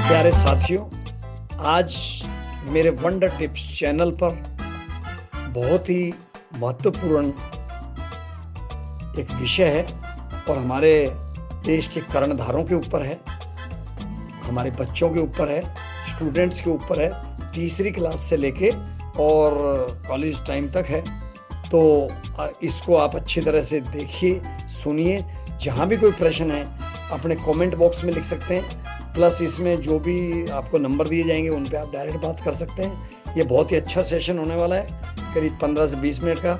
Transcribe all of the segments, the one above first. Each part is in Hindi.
प्यारे साथियों, आज मेरे वंडर टिप्स चैनल पर बहुत ही महत्वपूर्ण एक विषय है और हमारे देश के कर्णधारों के ऊपर है, हमारे बच्चों के ऊपर है, स्टूडेंट्स के ऊपर है। तीसरी क्लास से लेके और कॉलेज टाइम तक है। तो इसको आप अच्छी तरह से देखिए, सुनिए। जहाँ भी कोई प्रश्न है अपने कमेंट बॉक्स में लिख सकते हैं, प्लस इसमें जो भी आपको नंबर दिए जाएंगे उन पे आप डायरेक्ट बात कर सकते हैं। ये बहुत ही अच्छा सेशन होने वाला है, करीब 15 से 20 मिनट का।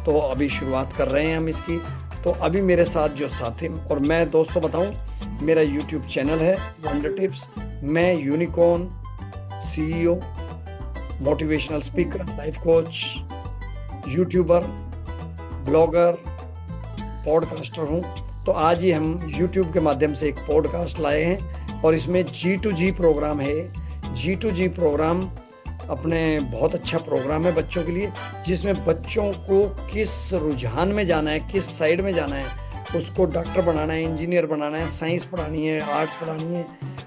तो अभी शुरुआत कर रहे हैं हम इसकी। तो अभी मेरे साथ जो साथी, और मैं दोस्तों बताऊं, मेरा यूट्यूब चैनल है वंडर टिप्स। मैं unicorn CEO, motivational speaker, life coach, YouTuber, blogger, podcaster हूं। तो आज ही हम यूट्यूब के माध्यम से एक पॉडकास्ट लाए हैं और इसमें G2G प्रोग्राम है। G2G प्रोग्राम अपने बहुत अच्छा प्रोग्राम है बच्चों के लिए, जिसमें बच्चों को किस रुझान में जाना है, किस साइड में जाना है, उसको डॉक्टर बनाना है, इंजीनियर बनाना है, साइंस पढ़ानी है, आर्ट्स पढ़ानी है,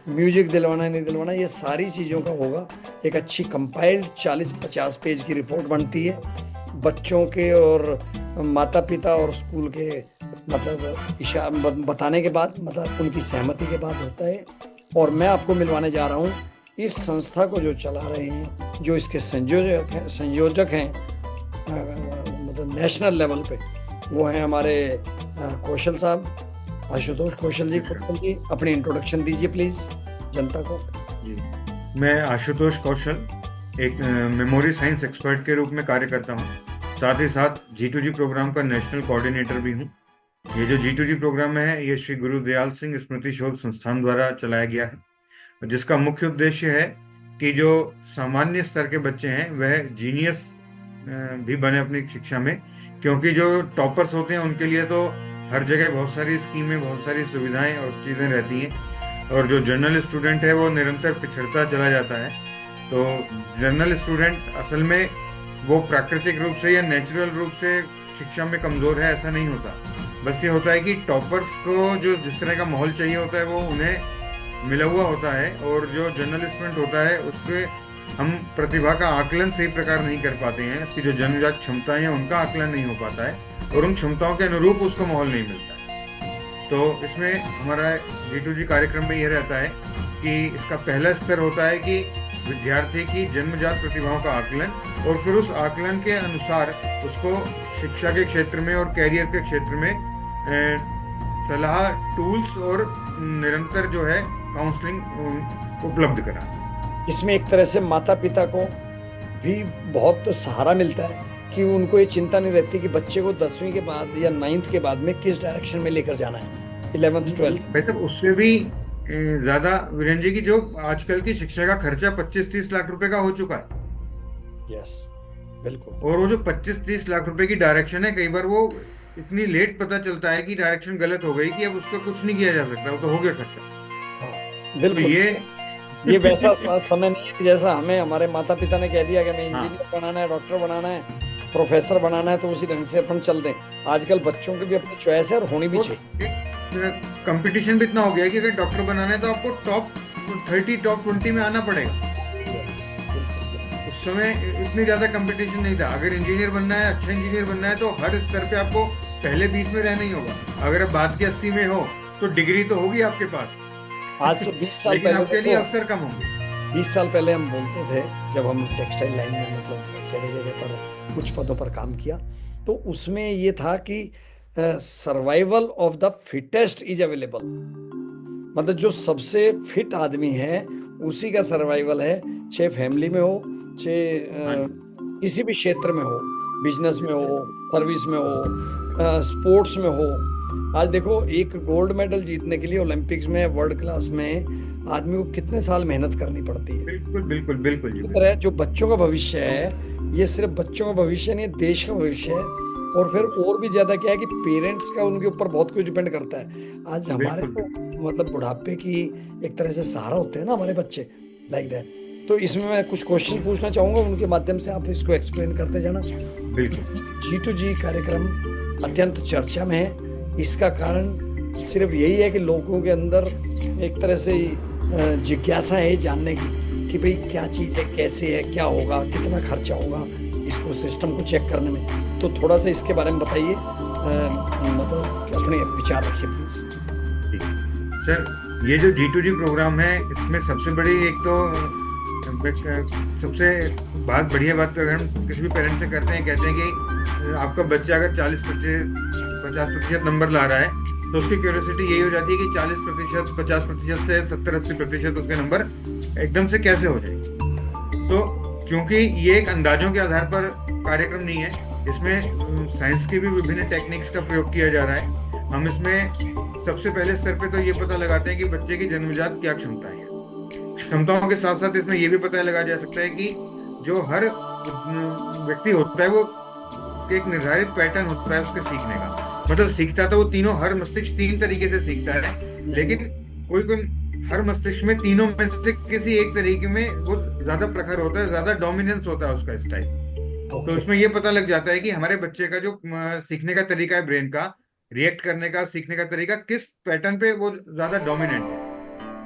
म्यूजिक दिलवाना है, नहीं दिलवाना, ये सारी चीज़ों का होगा। एक अच्छी कंपाइल्ड 40-50 पेज की रिपोर्ट बनती है बच्चों के और माता पिता और स्कूल के मतलब बताने के बाद, मतलब उनकी सहमति के बाद होता है। और मैं आपको मिलवाने जा रहा हूँ इस संस्था को जो चला रहे हैं, जो इसके संयोजक हैं मतलब नेशनल लेवल पे, वो हैं हमारे कौशल साहब, आशुतोष कौशल जी। कौशल जी, अपनी इंट्रोडक्शन दीजिए प्लीज जनता को। जी, मैं आशुतोष कौशल एक मेमोरी साइंस एक्सपर्ट के रूप में कार्य करता हूँ। साथ ही साथ G2G प्रोग्राम का नेशनल कोऑर्डिनेटर भी हूँ। ये जो G2G प्रोग्राम है, ये श्री गुरुदयाल सिंह स्मृति शोध संस्थान द्वारा चलाया गया है, जिसका मुख्य उद्देश्य है कि जो सामान्य स्तर के बच्चे हैं वह जीनियस भी बने अपनी शिक्षा में। क्योंकि जो टॉपर्स होते हैं उनके लिए तो हर जगह बहुत सारी स्कीमें, बहुत सारी सुविधाएं और चीज़ें रहती हैं, और जो जनरल स्टूडेंट है वो निरंतर पिछड़ता चला जाता है। तो जनरल स्टूडेंट असल में वो प्राकृतिक रूप से या नेचुरल रूप से शिक्षा में कमज़ोर है, ऐसा नहीं होता। बस ये होता है कि टॉपर्स को जो जिस तरह का माहौल चाहिए होता है वो उन्हें मिला हुआ होता है, और जो जनरल स्टूडेंट होता है उसके हम प्रतिभा का आकलन सही प्रकार नहीं कर पाते हैं। उसकी जो जन्मजात क्षमताएं हैं उनका आकलन नहीं हो पाता है, और उन क्षमताओं के अनुरूप उसको माहौल नहीं मिलता है। तो इसमें हमारा G2G कार्यक्रम में यह रहता है कि इसका पहला स्तर होता है कि विद्यार्थी की जन्मजात प्रतिभाओं का आकलन, और फिर उस आकलन के अनुसार उसको शिक्षा के क्षेत्र में और कैरियर के क्षेत्र में सलाह, टूल्स और निरंतर जो है काउंसलिंग उपलब्ध करा। इसमें एक तरह से माता पिता को भी बहुत तो सहारा मिलता है कि उनको ये चिंता नहीं रहती कि बच्चे को 10वीं के बाद या 9th के बाद में किस डायरेक्शन में लेकर जाना है, 11th 12th। वैसे उससे भी ज्यादा वीरेंद्र जी की जो आजकल की शिक्षा का खर्चा 25-30 लाख रुपए का हो चुका है। यस, बिल्कुल। और वो जो 25-30 लाख रुपए की डायरेक्शन है, कई बार वो इतनी लेट पता चलता है कि डायरेक्शन गलत हो गई कि अब उसका कुछ नहीं किया जा सकता, वो तो हो गया खर्चा। हाँ, बिल्कुल। तो ये वैसा समय नहीं है जैसा हमें हमारे माता पिता ने कह दिया कि हमें इंजीनियर हाँ, बनाना है, डॉक्टर बनाना है, प्रोफेसर बनाना है, तो उसी ढंग से अपन चलते हैं। आजकल बच्चों की भी अपनी चॉइस है और होनी भी चाहिए। कंपटीशन भी इतना हो गया है कि अगर डॉक्टर बनाना है तो आपको टॉप 30, टॉप 20 में आना पड़ेगा। उस समय इतनी ज्यादा कंपटीशन नहीं था। अगर इंजीनियर बनना है, अच्छा इंजीनियर बनना है, तो हर स्तर पे आपको पहले 20 में रहना ही होगा। अगर आप बाद के 80 में हो तो डिग्री तो होगी आपके पास। आज से 20 साल लेकिन पहले आपके लिए अवसर कम होंगे। 20 साल पहले हम बोलते थे, जब हम टेक्सटाइल लाइन में मतलब जगह जगह पर कुछ पदों पर काम किया, तो उसमें ये था कि survival of the fittest is available. मतलब जो सबसे फिट आदमी है उसी का सर्वाइवल है, चाहे फैमिली में हो, चाहे किसी भी क्षेत्र में हो, बिजनेस में हो, सर्विस में हो, स्पोर्ट्स में हो। आज देखो, एक गोल्ड मेडल जीतने के लिए ओलंपिक्स में, वर्ल्ड क्लास में, आदमी को कितने साल मेहनत करनी पड़ती है। बिल्कुल बिल्कुल बिल्कुल जी। इस तरह जो बच्चों का भविष्य है, ये सिर्फ बच्चों का भविष्य नहीं, देश का भविष्य है। और फिर और भी ज्यादा क्या है कि पेरेंट्स का उनके ऊपर बहुत कुछ डिपेंड करता है। आज हमारे तो मतलब बुढ़ापे की एक तरह से सहारा होते हैं ना हमारे बच्चे, लाइक दैट। तो इसमें मैं कुछ क्वेश्चन पूछना चाहूंगा, उनके माध्यम से आप इसको एक्सप्लेन करते जाना। बिल्कुल। G2G कार्यक्रम अत्यंत चर्चा में है। इसका कारण सिर्फ यही है कि लोगों के अंदर एक तरह से जिज्ञासा है जानने की कि भाई क्या चीज़ है, कैसे है, क्या होगा, कितना खर्चा होगा इसको सिस्टम को चेक करने में। तो थोड़ा सा इसके बारे में बताइए, मतलब कि अपने विचार रखिए प्लीज। जी सर, ये जो G2G प्रोग्राम है, इसमें सबसे बड़ी एक तो सबसे बात बढ़िया बात तो अगर हम किसी भी पेरेंट्स से करते हैं, कहते हैं कि आपका बच्चा अगर 40-50% नंबर ला रहा है, तो उसकी क्यूरियोसिटी यही हो जाती है कि 40%, 50% से 70-80% उसके नंबर एकदम से कैसे हो जाएंगे। तो क्योंकि ये एक अंदाजों के आधार पर कार्यक्रम नहीं है, इसमें साइंस की भी विभिन्न टेक्निक्स का प्रयोग किया जा रहा है। हम इसमें सबसे पहले स्तर पे तो ये पता लगाते हैं कि बच्चे की जन्मजात क्या क्षमता है। क्षमताओं के साथ साथ इसमें यह भी पता लगाया जा सकता है कि जो हर व्यक्ति होता है वो एक निर्धारित पैटर्न होता है उसके सीखने का। मतलब सीखता तो वो तीनों, हर मस्तिष्क 3 तरीके से सीखता है, लेकिन कोई कोई हर मस्तिष्क में तीनों में से किसी एक तरीके में वो ज्यादा प्रखर होता है, ज्यादा डोमिनेंस होता है उसका स्टाइल। तो इसमें ये पता लग जाता है कि हमारे बच्चे का जो सीखने का तरीका है, ब्रेन का रिएक्ट करने का, सीखने का तरीका किस पैटर्न पे वो ज्यादा डोमिनेंट है।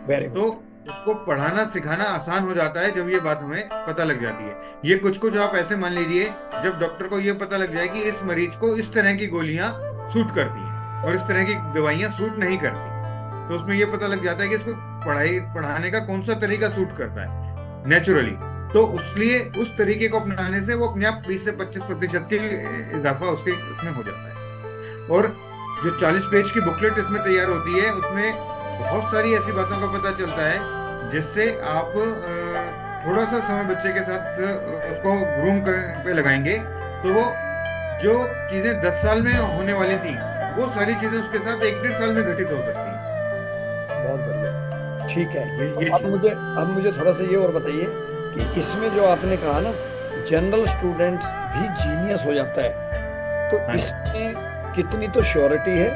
वेरी तो गुड। उसको पढ़ाना सिखाना आसान हो जाता है जब ये बात हमें पता लग जाती है। ये कुछ कुछ आप ऐसे मान लीजिए, जब डॉक्टर को ये पता लग जाए कि इस मरीज को इस तरह की गोलियां सूट करती हैं और इस तरह की दवाइयां सूट नहीं करती, तो उसमें ये पता लग जाता है कि इसको पढ़ाने का कौन सा तरीका सूट करता है नेचुरली। तो उसलिए उस तरीके को अपनाने से वो अपने आप 20 से 25% की इजाफा उसके उसमें हो जाता है। और जो 40 पेज की बुकलेट इसमें तैयार होती है, उसमें बहुत सारी ऐसी बातों का पता चलता है जिससे आप थोड़ा सा समय बच्चे के साथ उसको ग्रूम करने पे लगाएंगे, तो वो जो चीजें 10 साल में होने वाली थी, वो सारी चीजें उसके साथ 1-1.5 साल में घटित हो सकती हैं। बहुत बढ़िया, ठीक है। ये तो अब मुझे थोड़ा सा ये और बताइए कि इसमें जो आपने कहा ना, जनरल स्टूडेंट भी जीनियस हो जाता है, तो हाँ जी। इसमें कितनी तो श्योरिटी है,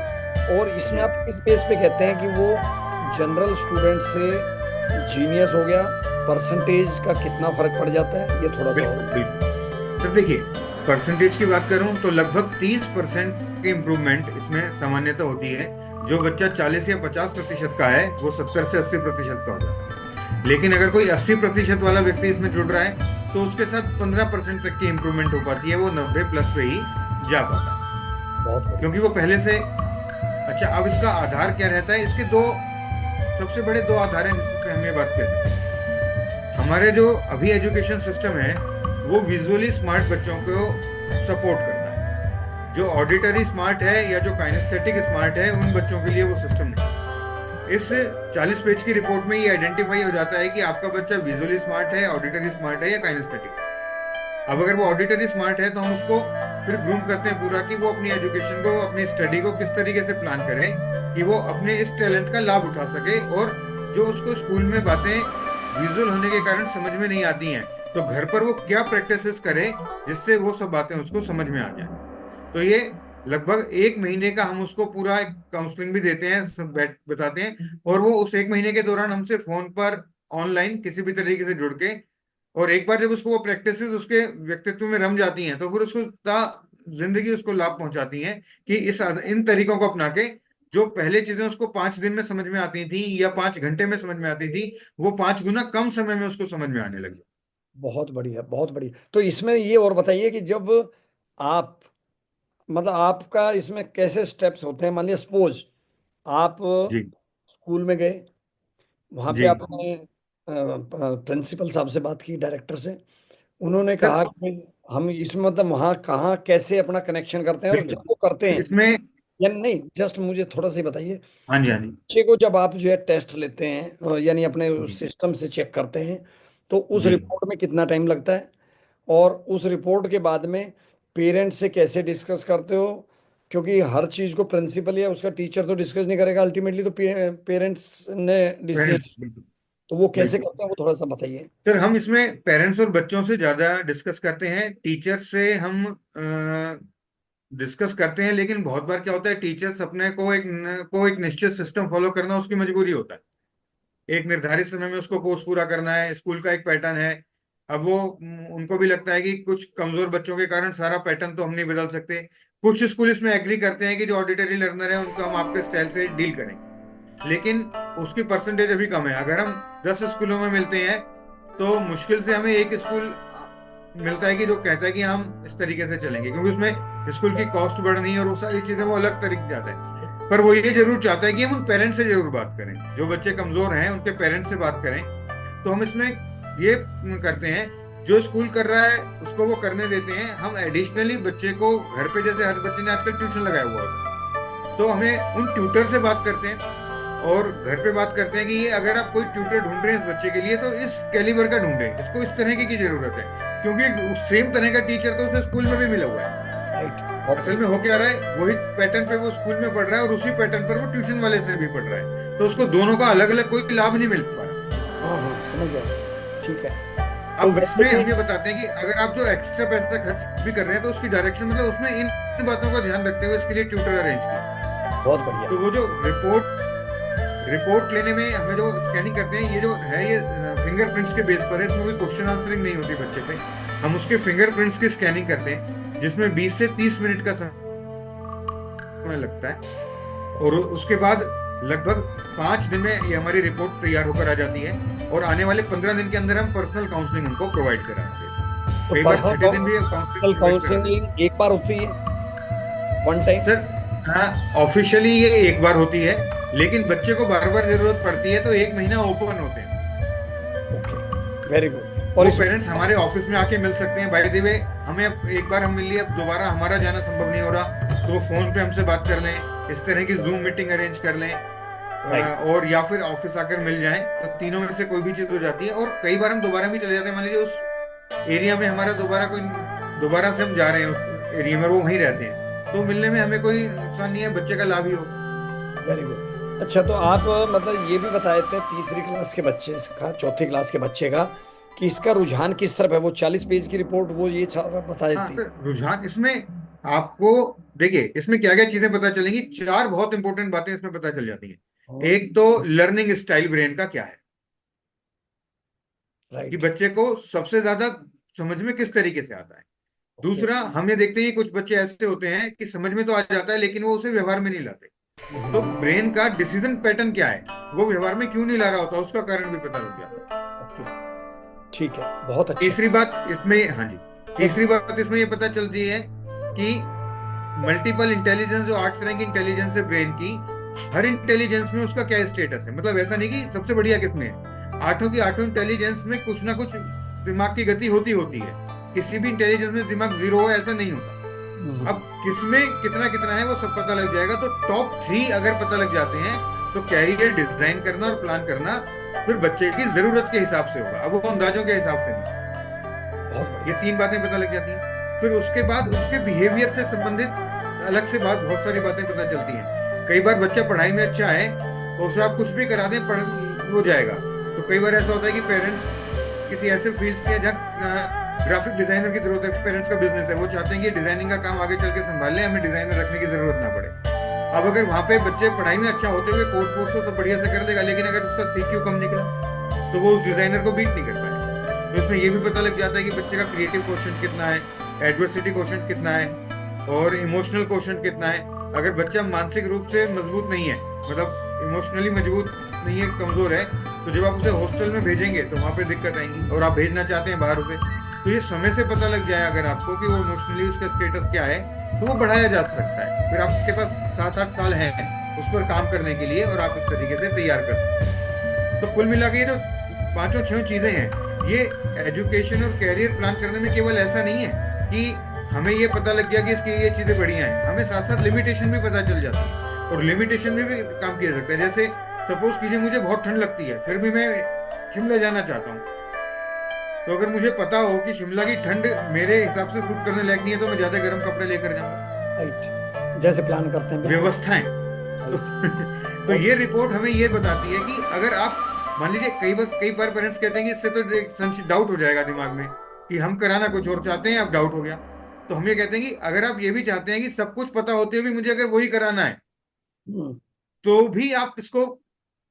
और इसमें आप किस बेस पे कहते हैं कि वो जनरल स्टूडेंट से जीनियस हो गया, परसेंटेज का कितना फर्क पड़ जाता है, ये थोड़ा सा और बिल्कुल बिल्कुल सर, देखिए परसेंटेज की बात करूं तो लगभग 30% की इम्प्रूवमेंट इसमें सामान्यतः होती है। जो बच्चा 40 या 50% का है, वो 70 से 80% का हो जाता है। लेकिन अगर कोई 80% वाला व्यक्ति इसमें जुड़ रहा है, तो उसके साथ 15% तक की इम्प्रूवमेंट हो पाती है, वो 90+ पे ही जा पाता है, बहुत बढ़िया। क्योंकि वो पहले से। अच्छा, अब इसका आधार क्या रहता है? इसके दो सबसे बड़े दो आधार हैं जिस पे हम ये बात कर सकते हैं। हमारे जो अभी एजुकेशन सिस्टम है, वो विजुअली स्मार्ट बच्चों को सपोर्ट करता है। जो ऑडिटरी स्मार्ट है या जो काइनेस्थेटिक स्मार्ट है, उन बच्चों के लिए वो सिस्टम नहीं। इस 40 पेज की रिपोर्ट में ये आइडेंटिफाई हो जाता है कि आपका बच्चा विजुअली स्मार्ट है, ऑडिटरी स्मार्ट है या काइनेस्थेटिक। अब अगर वो ऑडिटरी स्मार्ट है, तो हम उसको फिर ग्रूम करते हैं पूरा कि वो अपनी एजुकेशन को, अपनी स्टडी को किस तरीके से प्लान करे कि वो अपने इस टैलेंट का लाभ उठा सके। और जो उसको स्कूल में बातें विजुअल होने के कारण समझ में नहीं आती हैं, तो घर पर वो क्या प्रैक्टिसेस करे जिससे वो सब बातें उसको समझ में आ जाए। तो ये लगभग 1 महीने का हम उसको पूरा काउंसलिंग भी देते हैं, सब बताते हैं, और वो उस 1 महीने के दौरान हमसे फोन पर, ऑनलाइन किसी भी तरीके से जुड़ के, और एक बार जब उसको वो प्रैक्टिस उसके व्यक्तित्व में रम जाती हैं, तो फिर उसको जिंदगी उसको लाभ पहुंचाती हैं कि इन तरीकों को अपना के जो पहले चीजें उसको 5 दिन में समझ में आती थी या 5 घंटे में समझ में आती थी, वो 5 गुना कम समय में उसको समझ में आने लगी। बहुत बढ़िया, बहुत बढ़िया। तो इसमें ये और बताइए कि जब आप, मतलब आपका इसमें कैसे स्टेप्स होते हैं। मान लिया सपोज आप जी स्कूल में गए, वहाँ पे जी आपने प्रिंसिपल साहब से बात की, डायरेक्टर से, उन्होंने सर, कहा कि भाई हम इसमें, मतलब वहाँ कहाँ कैसे अपना कनेक्शन करते हैं, और जब बिल्कुल। वो करते तो हैं, इसमें, या नहीं, जस्ट मुझे थोड़ा सा ही बताइए, हाँ जी हाँ जी बच्चे को जब आप जो है टेस्ट लेते हैं, यानी अपने जी सिस्टम से चेक करते हैं, तो उस जी रिपोर्ट में कितना टाइम लगता है, और उस रिपोर्ट के बाद में पेरेंट्स से कैसे डिस्कस करते हो, क्योंकि हर चीज को प्रिंसिपल या उसका टीचर तो डिस्कस नहीं करेगा, अल्टीमेटली तो पेरेंट्स ने डिसीजन, पेरेंट्स, बिल्कुल तो वो कैसे बिल्कुल करते हैं, वो थोड़ा सा बताइए। सर। हम इसमें पेरेंट्स और बच्चों से ज्यादा डिस्कस करते हैं, टीचर से हम डिस्कस करते हैं, लेकिन बहुत बार क्या होता है, टीचर्स अपने को एक निश्चित सिस्टम फॉलो करना उसकी मजबूरी होता है। एक निर्धारित समय में उसको कोर्स पूरा करना है, स्कूल का एक पैटर्न है। अब वो उनको भी लगता है कि कुछ कमजोर बच्चों के कारण सारा पैटर्न तो हम नहीं बदल सकते। कुछ स्कूल इसमें एग्री करते हैं कि जो ऑडिटरी लर्नर है उनको हम आपके स्टाइल से डील करें। लेकिन उसकी परसेंटेज अभी कम है। अगर हम 10 स्कूलों में मिलते हैं तो मुश्किल से हमें एक स्कूल मिलता है कि जो कहता है कि हम इस तरीके से चलेंगे, क्योंकि उसमें स्कूल की कॉस्ट बढ़नी है और वो सारी चीजें वो अलग तरीके जाता है। पर वो ये जरूर चाहता है कि हम उन पेरेंट्स से जरूर बात करें, जो बच्चे कमजोर हैं उनके पेरेंट्स से बात करें। तो हम इसमें ये करते हैं, जो स्कूल कर रहा है उसको वो करने देते हैं, हम एडिशनली बच्चे को घर पे, जैसे हर बच्चे ने आजकल ट्यूशन लगाया हुआ होता है, तो हमें उन ट्यूटर से बात करते हैं और घर पे बात करते हैं कि ये अगर आप कोई ट्यूटर ढूंढ रहे हैं इस बच्चे के लिए तो इस कैलिबर का ढूंढें, इसको इस तरह की जरूरत है, क्योंकि सेम तरह का टीचर तो उसे स्कूल में भी मिला हुआ है। राइट। असल में हो क्या रहा है, वही पैटर्न पे वो स्कूल में पढ़ रहा है और उसी पैटर्न पर वो ट्यूशन वाले से भी पढ़ रहा है, तो उसको दोनों का अलग अलग कोई लाभ नहीं मिल पा रहा। हाँ हाँ, समझ गया। ठीक है। तो अब वैसे इसमें हम ये बताते हैं कि अगर आप जो एक्स्ट्रा पैसा खर्च भी कर रहे हैं तो उसकी डायरेक्शन, मतलब उसमें इन बातों का ध्यान रखते हुए इसके लिए ट्यूटर अरेंज किया। बहुत बढ़िया। तो वो जो रिपोर्ट लेने में हमें जो स्कैनिंग करते हैं, ये जो है ये फिंगरप्रिंट्स के बेस पर है, इसमें कोई क्वेश्चन आंसरिंग नहीं होती बच्चे पे। हम उसके फिंगरप्रिंट्स की स्कैनिंग करते हैं जिसमें 20 से 30 मिनट का समय लगता है, और उसके बाद लगभग 5 दिन में ये हमारी रिपोर्ट तैयार होकर आ जाती है, और आने वाले 15 दिन के अंदर हम पर्सनल काउंसलिंग उनको प्रोवाइड कराते हैं। तो कई बार छठे दिन भी काउंसलिंग एक बार होती है, वन टाइम? सर हाँ, ऑफिशियली ये एक बार होती है, लेकिन बच्चे को बार बार जरूरत पड़ती है तो 1 महीना ओपन होते हैं। Okay, very good. और पेरेंट्स हमारे ऑफिस में आके मिल सकते हैं। बाय द वे, हमें अब एक बार हम मिल लिए, अब दोबारा हमारा जाना संभव नहीं हो रहा, तो वो फोन पे हमसे बात कर लें, इस तरह की जूम मीटिंग अरेंज कर लें, और या फिर ऑफिस आकर मिल जाएं, तो तीनों में से कोई भी चीज हो जाती है। और कई बार हम दोबारा भी चले जाते हैं, मान लीजिए उस एरिया में हमारा दोबारा से हम जा रहे हैं उस एरिया में, वो वहीं रहते हैं, तो मिलने में हमें कोई नुकसान नहीं है, बच्चे का लाभ ही हो। Very good. अच्छा, तो आप मतलब ये भी बताए थे तीसरी क्लास के बच्चे का, चौथी क्लास के बच्चे का, कि इसका रुझान किस तरफ है? वो 40 पेज की रिपोर्ट वो ये बता देती। रुझान इसमें आपको देखिए, इसमें क्या क्या चीजें पता चलेंगी, 4 बहुत इंपॉर्टेंट बातें इसमें पता चल जाती हैं। एक तो लर्निंग स्टाइल ब्रेन का क्या है, कि बच्चे को सबसे ज्यादा समझ में किस तरीके से आता है। दूसरा, हम ये देखते हैं कुछ बच्चे ऐसे होते हैं कि समझ में तो आ जाता है लेकिन वो उसे व्यवहार में नहीं लाते, तो ब्रेन का डिसीजन पैटर्न क्या है, वो व्यवहार में क्यों नहीं ला रहा होता, उसका कारण भी पता लग जाता है। ठीक है, बहुत अच्छा। तीसरी बात इसमें, हाँ जी, तीसरी बात इसमें ये पता चलती है कि मल्टीपल इंटेलिजेंस, जो 8 तरह की इंटेलिजेंस है ब्रेन की, हर इंटेलिजेंस में उसका क्या स्टेटस है। मतलब ऐसा नहीं कि सबसे बढ़िया किसमें है, 8 की 8 इंटेलिजेंस में कुछ ना कुछ दिमाग की गति होती है। किसी भी इंटेलिजेंस में दिमाग 0 हो ऐसा नहीं होता। अब किसमें कितना कितना है वो सब पता लग जाएगा। तो टॉप 3 अगर पता लग जाते हैं तो कैरियर डिजाइन करना और प्लान करना फिर बच्चे की जरूरत के हिसाब से होगा, अब वो अंदाजों के हिसाब से नहीं। ये 3 बातें पता लग जाती हैं। फिर उसके बाद उसके बिहेवियर से संबंधित अलग से बहुत सारी बातें पता चलती हैं। कई बार बच्चा पढ़ाई में अच्छा है तो उसे आप कुछ भी करा दें, पढ़ हो जाएगा। तो कई बार ऐसा होता है कि पेरेंट्स किसी ऐसे फील्ड से, जहाँ ग्राफिक डिजाइनर की जरूरत है, पेरेंट्स का बिजनेस है, वो चाहते हैं कि डिजाइनिंग का काम आगे चल के संभाल ले, हमें डिजाइनर रखने की जरूरत ना पड़े। अब अगर वहां पे बच्चे पढ़ाई में अच्छा होते हुए कोर्स तो बढ़िया से कर लेगा, लेकिन अगर उसका सीक्यू कम निकला तो वो उस डिजाइनर को बीट नहीं कर पाएगा। तो इसमें ये भी पता लग जाता है कि बच्चे का क्रिएटिव क्वेश्चन कितना है, एडवर्सिटी क्वेश्चन कितना है, और इमोशनल क्वेश्चन कितना है। अगर बच्चा मानसिक रूप से मजबूत नहीं है, मतलब इमोशनली मजबूत नहीं है, कमजोर है, तो जब आप उसे हॉस्टल में भेजेंगे तो वहां पे दिक्कत आएंगी, और आप भेजना चाहते हैं बाहर उसे, तो ये समय से पता लग जाए अगर आपको कि वो इमोशनली उसका स्टेटस क्या है, तो वो बढ़ाया जा सकता है। फिर आपके पास 7-8 साल हैं उस पर काम करने के लिए, और आप इस तरीके से तैयार कर सकते हैं। तो कुल मिला के ये जो 5-6 चीजें हैं, ये एजुकेशन और कैरियर प्लान करने में केवल ऐसा नहीं है कि हमें ये पता लग गया कि इसकी ये चीजें बढ़िया हैं, हमें साथ साथ लिमिटेशन भी पता चल जाती है, और लिमिटेशन में भी काम किया सकता है। जैसे सपोज कीजिए मुझे बहुत ठंड लगती है, फिर भी मैं शिमला जाना चाहता हूँ, तो अगर मुझे पता हो कि शिमला की ठंड मेरे हिसाब से सूट करने लायक नहीं है, तो मैं ज्यादा गर्म कपड़े लेकर जाऊंगा। राइट, जैसे प्लान करते हैं व्यवस्थाएं। तो ये रिपोर्ट हमें ये बताती है कि अगर आप मान लीजिए, कई बार पेरेंट्स कहते हैं कि इससे तो डाउट हो जाएगा दिमाग में कि हम कराना कुछ और चाहते हैं, अब डाउट हो गया। तो हम ये कहते हैं कि अगर आप ये भी चाहते हैं कि सब कुछ पता होते हुए भी मुझे अगर वही कराना है, तो भी आप इसको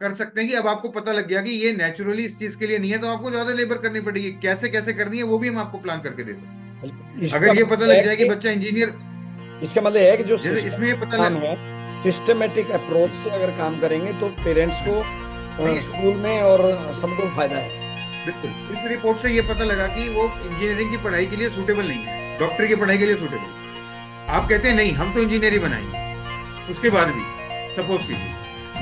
कर सकते हैं कि अब आपको पता लग गया कि ये नेचुरली इस चीज के लिए नहीं है, तो आपको ज्यादा लेबर करनी पड़ेगी। कैसे कैसे करनी है वो भी हम आपको प्लान करके दे सकते हैं। अगर ये पता लग जाए कि बच्चा इंजीनियर, इसका मतलब है कि जो इसमें ये पता काम है सिस्टमेटिक अप्रोच से अगर काम करेंगे तो पेरेंट्स को नहीं, स्कूल में और सबको फायदा है। बिल्कुल इस रिपोर्ट से ये पता लगा कि वो इंजीनियरिंग की पढ़ाई के लिए सूटेबल नहीं है, डॉक्टर की पढ़ाई के लिए सूटेबल। आप कहते हैं नहीं हम तो इंजीनियरिंग बनाएंगे, उसके बाद भी सपोज कीजिए,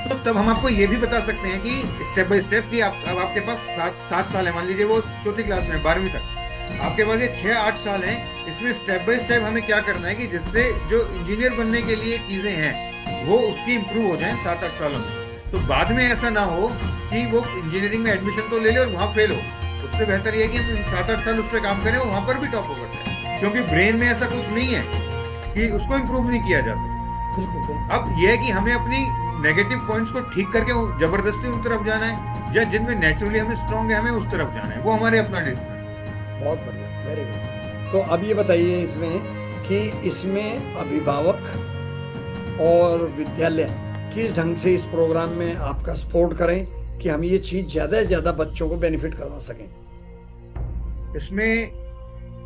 तो तब हम आपको ये भी बता सकते हैं कि स्टेप बाय स्टेप कि आप अब आपके पास 7 साल है, मान लीजिए वो चौथी क्लास में 12वीं तक, आपके पास ये 6-8 साल है, इसमें स्टेप बाय स्टेप हमें क्या करना है कि जिससे जो इंजीनियर बनने के लिए चीजें हैं वो उसकी इंप्रूव हो जाए 7-8 सालों में। तो बाद में ऐसा ना हो कि वो इंजीनियरिंग में एडमिशन तो ले ले और वहां फेल हो। उससे बेहतर ये है कि हम 7-8 साल उस पर काम करें और वहां पर भी टॉप हो करते हैं, क्योंकि ब्रेन में ऐसा कुछ नहीं है कि उसको इम्प्रूव नहीं किया जा सकता। बिल्कुल बिल्कुल। अब यह है कि हमें अपनी नेगेटिव पॉइंट्स को ठीक करके जबरदस्ती उस तरफ जाना है, या जिनमें नेचुरली हमें स्ट्रांग है हमें उस तरफ जाना है, वो हमारे अपना डिसीजन है। बहुत बढ़िया, वेरी गुड। तो अब ये बताइए इसमें कि इसमें अभिभावक और विद्यालय किस ढंग से इस प्रोग्राम में आपका सपोर्ट करें कि हम ये चीज ज्यादा से ज्यादा बच्चों को बेनिफिट करवा सकें। इसमें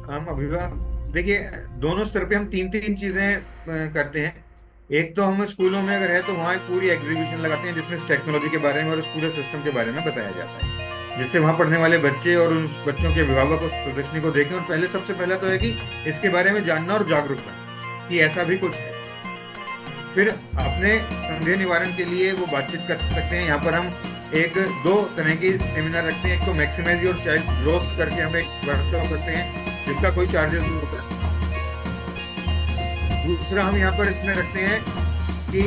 हम अभिभावक देखिए, दोनों स्तर पे हम तीन तीन चीजें करते हैं। एक तो हम स्कूलों में अगर है तो वहाँ एक पूरी एग्जीबिशन लगाते हैं जिसमें इस टेक्नोलॉजी के बारे में और उस पूरे सिस्टम के बारे में बताया जाता है, जिससे वहाँ पढ़ने वाले बच्चे और उन बच्चों के अभिभावक उस प्रदर्शनी को देखें। और पहले सबसे पहला तो है कि इसके बारे में जानना और जागरूक बनना कि ऐसा भी कुछ है। फिर अपने संदेह निवारण के लिए वो बातचीत कर सकते हैं। यहाँ पर हम एक दो तरह की सेमिनार रखते हैं। एक तो मैक्सिमाइज योर चाइल्ड ग्रोथ करके हम एक वर्कशॉप करते हैं जिसका कोई चार्जेस नहीं होता। दूसरा हम यहाँ पर इसमें रखते हैं कि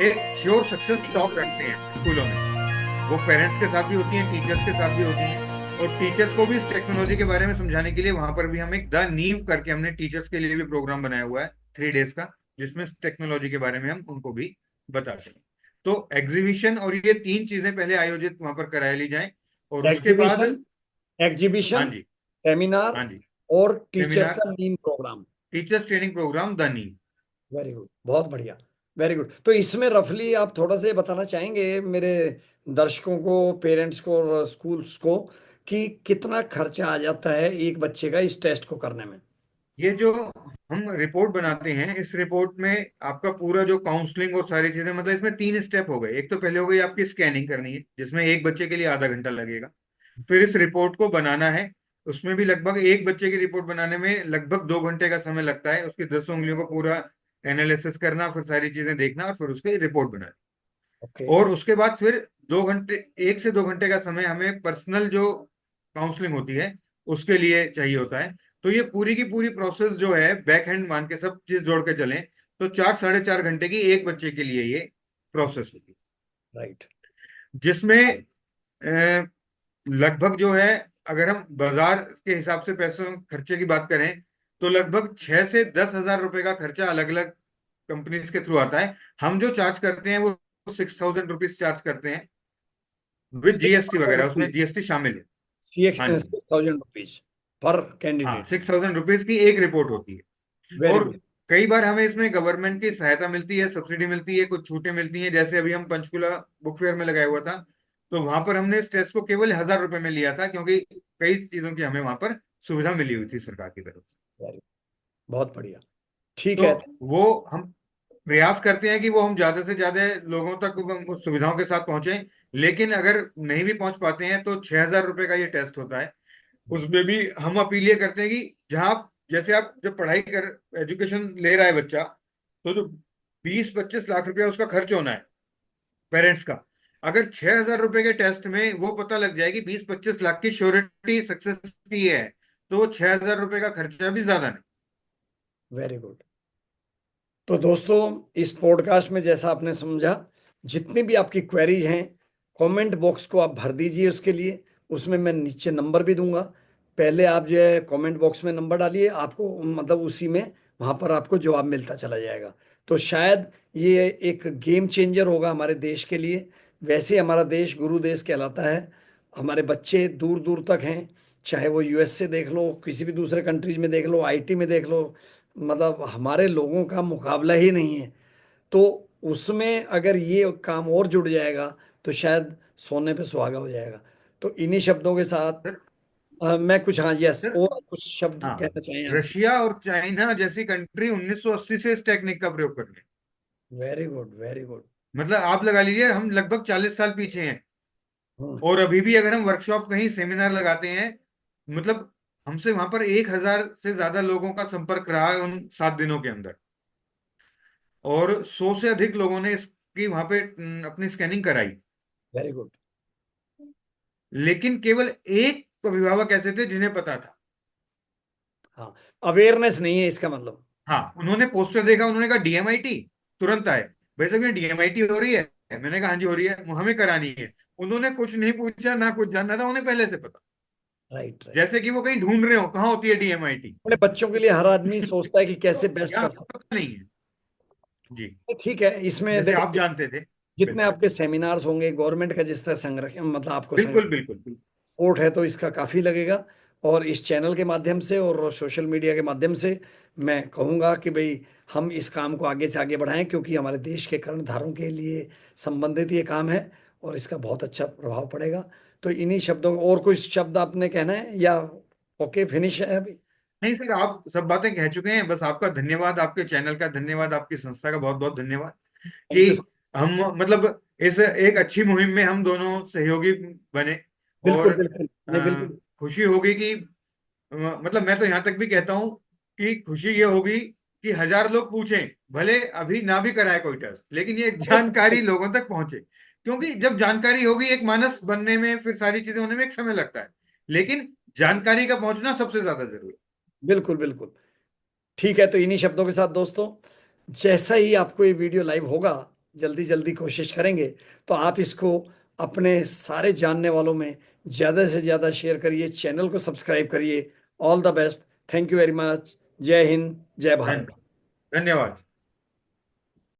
एक श्योर सक्सेस टॉक रखते हैं स्कूलों में। वो पेरेंट्स के साथ भी होती हैं, टीचर्स के साथ भी होती हैं, और टीचर्स को भी इस टेक्नोलॉजी के बारे में समझाने के लिए वहां पर भी हम एक द नीव करके हमने टीचर्स के लिए भी प्रोग्राम बनाया हुआ है 3 डेज का, जिसमें टेक्नोलॉजी के बारे में हम उनको भी बता सकें। तो एग्जीबिशन और ये तीन चीजें पहले आयोजित वहां पर करा ली जाए, और उसके बाद एग्जीबिशन, हाँ एग्जीबिशन, जी, सेमिनार हाँ जी, और टीचर्स सेमिनार, का नीम programme. Teachers training programme the नीव। वेरी गुड, बहुत बढ़िया, वेरी गुड। तो इसमें रफली आप थोड़ा सा ये बताना चाहेंगे मेरे दर्शकों को, पेरेंट्स को और स्कूल्स को कि कितना खर्चा आ जाता है एक बच्चे का इस टेस्ट को करने में। ये जो हम रिपोर्ट बनाते हैं, इस रिपोर्ट में आपका पूरा जो काउंसलिंग और सारी चीजें, मतलब इसमें 3 स्टेप हो गए। एक तो पहले हो गई आपकी स्कैनिंग करनी है जिसमें एक बच्चे के लिए आधा घंटा लगेगा। फिर इस रिपोर्ट को बनाना है, उसमें भी लगभग एक बच्चे की रिपोर्ट बनाने में लगभग 2 घंटे का समय लगता है। उसकी 10 उंगलियों को पूरा एनालिसिस करना, फिर सारी चीजें देखना और फिर उसकी रिपोर्ट बनानी। ओके। और उसके बाद फिर 2 घंटे, 1 से 2 घंटे का समय हमें पर्सनल जो काउंसलिंग होती है उसके लिए चाहिए होता है। तो ये पूरी की पूरी प्रोसेस जो है बैक हैंड मान के सब चीज जोड़ के चलें तो 4-4.5 घंटे की एक बच्चे के लिए ये प्रोसेस होती राइट। है, जिसमें अ, लगभग जो है, अगर हम बाजार के हिसाब से पैसों खर्चे की बात करें तो लगभग 6 से 10 हजार रुपए का खर्चा अलग अलग कंपनीज के थ्रू आता है। हम जो चार्ज करते हैं वो 6,000 रुपीज चार्ज करते हैं विद जीएसटी वगैरह, उसमें जीएसटी शामिल है। हाँ जी, 6,000 रुपीज पर हाँ, कैंडिडेट। 6,000 रुपीज की एक रिपोर्ट होती है। वेरी और गुड। कई बार हमें इसमें गवर्नमेंट की सहायता मिलती है, सब्सिडी मिलती है, कुछ छूटें मिलती हैं। जैसे अभी हम पंचकुला बुक फेयर में लगाया हुआ था, तो वहां पर हमने इस टेस्ट को केवल 1,000 रुपए में लिया था, क्योंकि कई चीजों की हमें वहां पर सुविधा मिली हुई थी सरकार की तरफ से। वेरी, बहुत बढ़िया। ठीक तो है। वो हम प्रयास करते हैं कि वो हम ज्यादा से ज्यादा लोगों तक उस सुविधाओं के साथ पहुंचे। लेकिन अगर नहीं भी पहुंच पाते हैं तो 6,000 रुपए का ये टेस्ट होता है। उसमें भी हम अपील ये करते हैं कि जहां जैसे आप जब पढ़ाई कर एजुकेशन ले रहा है बच्चा, तो जो 20-25 लाख रुपया उसका खर्च होना है पेरेंट्स का, अगर 6,000 रुपए के टेस्ट में वो पता लग जाए कि 20-25 लाख की श्योरिटी सक्सेस की है, तो वो 6,000 रुपए का खर्चा भी ज्यादा नहीं। Very good. तो दोस्तों, इस पॉडकास्ट में जैसा आपने समझा, जितनी भी आपकी क्वेरीज हैं कमेंट बॉक्स को आप भर दीजिए। उसके लिए उसमें मैं नीचे नंबर भी दूंगा। पहले आप जो है कमेंट बॉक्स में नंबर डालिए, आपको मतलब उसी में वहां पर आपको जवाब मिलता चला जाएगा। तो शायद ये एक गेम चेंजर होगा हमारे देश के लिए। वैसे हमारा देश गुरु देश कहलाता है। हमारे बच्चे दूर दूर तक हैं, चाहे वो यूएस से देख लो, किसी भी दूसरे कंट्रीज में देख लो, आईटी में देख लो, मतलब हमारे लोगों का मुकाबला ही नहीं है। तो उसमें अगर ये काम और जुड़ जाएगा तो शायद सोने पे सुहागा हो जाएगा। तो इन्हीं शब्दों के साथ सर, मैं कुछ, हाँ, यस, सर, और कुछ शब्द हाँ, कहना चाहें आप? रशिया और चाइना जैसी कंट्री 1980 से इस टेक्निक का प्रयोग कर रही है। Very good, very good. मतलब आप लगा लीजिए हम लगभग 40 साल पीछे हैं। हम्म। और अभी भी अगर हम वर्कशॉप कहीं सेमिनार लगाते हैं, मतलब हमसे वहां पर 1,000 से ज्यादा लोगों का संपर्क रहा है उन 7 दिनों के अंदर। और 100 से अधिक लोगों ने इसकी वहां पे अपनी स्कैनिंग कराई। Very good. लेकिन केवल एक अभिभावक ऐसे थे जिन्हें पता था। हाँ, अवेयरनेस नहीं है इसका मतलब। हाँ, उन्होंने पोस्टर देखा, उन्होंने कहा डीएमआईटी, तुरंत आए। भाई साहब ये डीएमआईटी हो रही है? मैंने कहा हाँ जी हो रही है, हमें करानी है। उन्होंने कुछ नहीं पूछा, ना कुछ जानना था, उन्हें पहले से पता। Right, right. जैसे कि वो कहीं ढूंढ रहे हो कहाँ होती है डीएमआईटी। अपने बच्चों के लिए हर आदमी सोचता है कि कैसे तो बेस्ट यहाँ कर सकते पता नहीं है। जी। हैं। ठीक है, इसमें जैसे देखो, आप जानते थे। जितने बिल्कुल आपके सेमिनार्स होंगे, गवर्नमेंट का जिस तरह संरक्षण, मतलब आपको बिल्कुल बिल्कुल बिल्कुल। सपोर्ट है, तो इसका काफ़ी लगेगा। और इस चैनल के माध्यम से और सोशल मीडिया के माध्यम से मैं कहूँगा कि भाई, हम इस काम को आगे से आगे बढ़ाएं, क्योंकि हमारे देश के कर्णधारों के लिए संबंधित ये काम है और इसका बहुत अच्छा प्रभाव पड़ेगा। तो इन्हीं शब्दों, और कोई शब्द आपने कहना है या ओके, फिनिश है अभी? नहीं सर, आप सब बातें कह चुके हैं। बस आपका धन्यवाद, आपके चैनल का धन्यवाद, आपकी संस्था का बहुत बहुत धन्यवाद थैंक यू। कि हम मतलब इस एक अच्छी मुहिम में हम दोनों सहयोगी बने। और बिल्कुल, बिल्कुल, नहीं, बिल्कुल। खुशी होगी कि मतलब मैं तो यहाँ तक भी कहता हूँ कि खुशी ये होगी कि 1,000 लोग पूछें, भले अभी ना भी कराए कोई टेस्ट, लेकिन ये जानकारी लोगों तक पहुंचे। क्योंकि जब जानकारी होगी, एक मानस बनने में, फिर सारी चीजें होने में एक समय लगता है, लेकिन जानकारी का पहुंचना सबसे ज्यादा जरूरी बिल्कुल, बिल्कुल। ठीक है, तो इन्हीं शब्दों के साथ दोस्तों, जैसा ही आपको ये वीडियो लाइव होगा, जल्दी जल्दी कोशिश करेंगे, तो आप इसको अपने सारे जानने वालों में ज़्यादा से ज़्यादा शेयर करिए, चैनल को सब्सक्राइब करिए। All the best. Thank you very much. जय हिंद, जय है। भारत। धन्यवाद।